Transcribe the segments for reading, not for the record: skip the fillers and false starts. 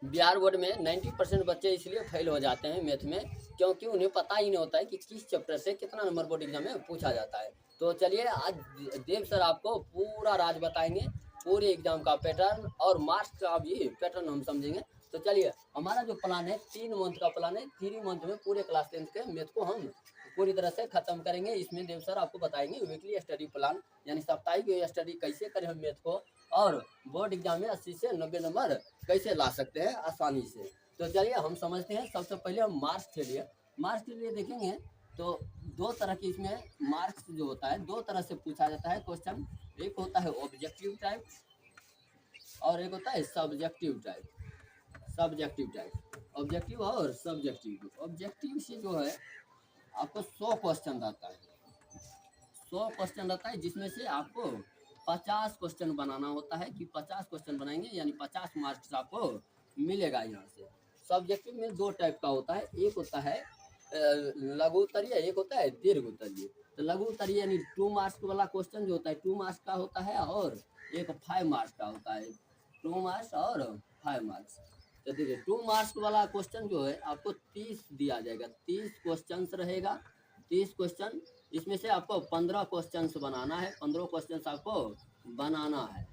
Bihar board में 90% बच्चे इसलिए फेल हो जाते हैं मैथ में, क्योंकि उन्हें पता ही नहीं होता है कि किस चैप्टर से कितना नंबर बोर्ड एग्जाम में पूछा जाता है। तो चलिए आज देव सर आपको पूरा राज बताएंगे, पूरे एग्जाम का पैटर्न और मार्क्स का भी पैटर्न हम समझेंगे। तो चलिए, हमारा जो प्लान है 3 मंथ का प्लान है, 3 मंथ में पूरे क्लास 10 के मैथ को हम पूरी तरह से खत्म करेंगे। इसमें देव सर आपको बताएंगे वीकली स्टडी प्लान, यानी साप्ताहिक स्टडी कैसे करें हम मैथ को, और बोर्ड एग्जाम में 80 से 90 नंबर कैसे ला सकते हैं आसानी से। तो चलिए हम समझते हैं। सबसे पहले हम मार्क्स के लिए देखेंगे तो दो तरह की इसमें मार्क्स जो होता है, दो तरह से पूछा जाता है क्वेश्चन। एक होता है ऑब्जेक्टिव टाइप और एक होता है सब्जेक्टिव टाइप। ऑब्जेक्टिव और सब्जेक्टिव। ऑब्जेक्टिव से जो है आपको 100 क्वेश्चन रहता है, 100 क्वेश्चन रहता है, जिसमें से आपको 50 क्वेश्चन बनाना होता है कि 50 क्वेश्चन बनाएंगे यानी 50 मार्क्स आपको मिलेगा यहाँ से। सब्जेक्टिव में 2 टाइप का होता है, एक होता है लघु उत्तरीय, एक होता है दीर्घ उत्तरीय। तो लघु उत्तरीय यानी 2 मार्क्स वाला क्वेश्चन जो होता है 2 मार्क्स का होता है, और एक 5 मार्क्स का होता है, 2 मार्क्स और 5 मार्क्स। तो देखिए 2 मार्क्स वाला क्वेश्चन जो है आपको 30 दिया जाएगा, 30 क्वेश्चन रहेगा, 30 क्वेश्चन। इसमें से आपको 15 क्वेश्चन बनाना है, 15 क्वेश्चन आपको बनाना है।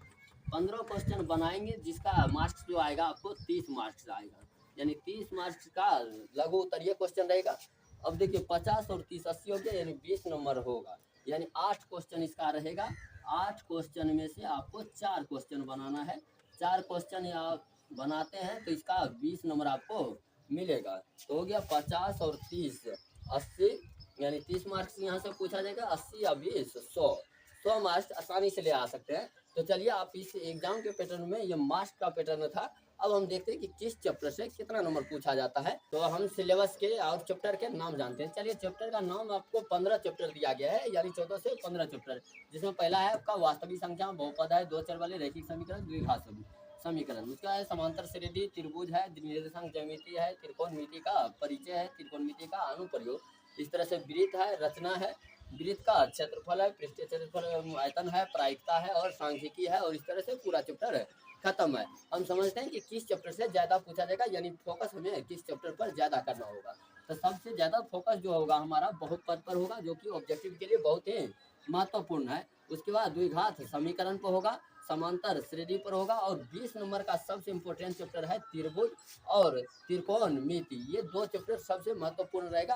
15 क्वेश्चन बनाएंगे जिसका मार्क्स जो आएगा आपको 30 मार्क्स आएगा, यानी 30 मार्क्स का लघु उत्तरीय क्वेश्चन रहेगा। अब देखिए 50 और 30 80 हो गया, यानी 20 नंबर होगा, यानी 8 क्वेश्चन इसका रहेगा। 8 क्वेश्चन में से आपको 4 क्वेश्चन बनाना है। 4 क्वेश्चन आप बनाते हैं तो इसका 20 नंबर आपको मिलेगा। तो हो गया 50 और 30 80, यानी 30 मार्क्स यहाँ से पूछा जाएगा, 80 या 20 100 मार्क्स आसानी से ले आ सकते हैं। तो चलिए आप इस एग्जाम के पैटर्न में, ये मार्क्स का पैटर्न था। अब हम देखते हैं कि किस चैप्टर से कितना नंबर पूछा जाता है। तो हम सिलेबस के और चैप्टर के नाम जानते हैं। चलिए चैप्टर का नाम आपको 15 चैप्टर दिया गया है, यानी 14 से 15 चैप्टर, जिसमें पहला है आपका वास्तविक संख्या, बहुपद है, दो चर वाले रैखिक समीकरण, द्विघात समीकरण। उसका है समांतर श्रेणी, त्रिभुज है, निर्देशांक ज्यामिति है, त्रिकोणमिति का परिचय है, त्रिकोणमिति का अनुप्रयोग। इस तरह से वृत्त है, रचना है, वृत्त का क्षेत्रफल है, पृष्ठीय क्षेत्रफल आयतन है, प्रायिकता है और सांख्यिकी है। और इस तरह से पूरा चैप्टर खत्म है। हम समझते हैं कि किस चैप्टर से ज़्यादा पूछा जाएगा, यानी फोकस हमें किस चैप्टर पर ज़्यादा करना होगा। तो सबसे ज़्यादा फोकस जो होगा हमारा बहुपद पर होगा, जो कि ऑब्जेक्टिव के लिए बहुत ही महत्वपूर्ण है। उसके बाद द्विघात समीकरण पर होगा, समांतर श्रेणी पर होगा, और 20 नंबर का सबसे इम्पोर्टेंट चैप्टर है त्रिभुज और त्रिकोणमिति। ये 2 चैप्टर सबसे महत्वपूर्ण रहेगा।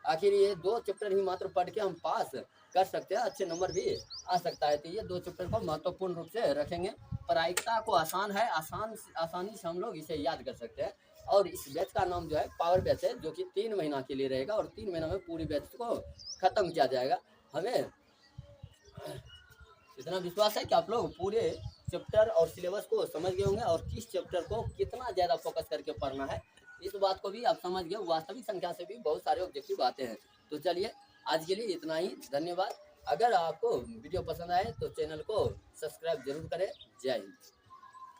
आखिर ये 2 चैप्टर ही मात्र पढ़ के हम पास कर सकते हैं, अच्छे नंबर भी आ सकता है। तो ये 2 चैप्टर को महत्वपूर्ण रूप से रखेंगे। प्रायिकता को आसान है, आसानी से हम लोग इसे याद कर सकते हैं। और इस बैच का नाम जो है पावर बैच है, जो कि 3 महीना के लिए रहेगा, और 3 महीना में पूरी बैच को खत्म किया जाएगा। हमें इतना विश्वास है कि आप लोग पूरे चैप्टर और सिलेबस को समझ गए होंगे, और किस चैप्टर को कितना ज़्यादा फोकस करके पढ़ना है इस बात को भी आप समझ गए। वास्तविक संख्या से भी बहुत सारे ऑब्जेक्टिव आते हैं। तो चलिए आज के लिए इतना ही, धन्यवाद। अगर आपको वीडियो पसंद आए तो चैनल को सब्सक्राइब जरूर करें। जय हिंद।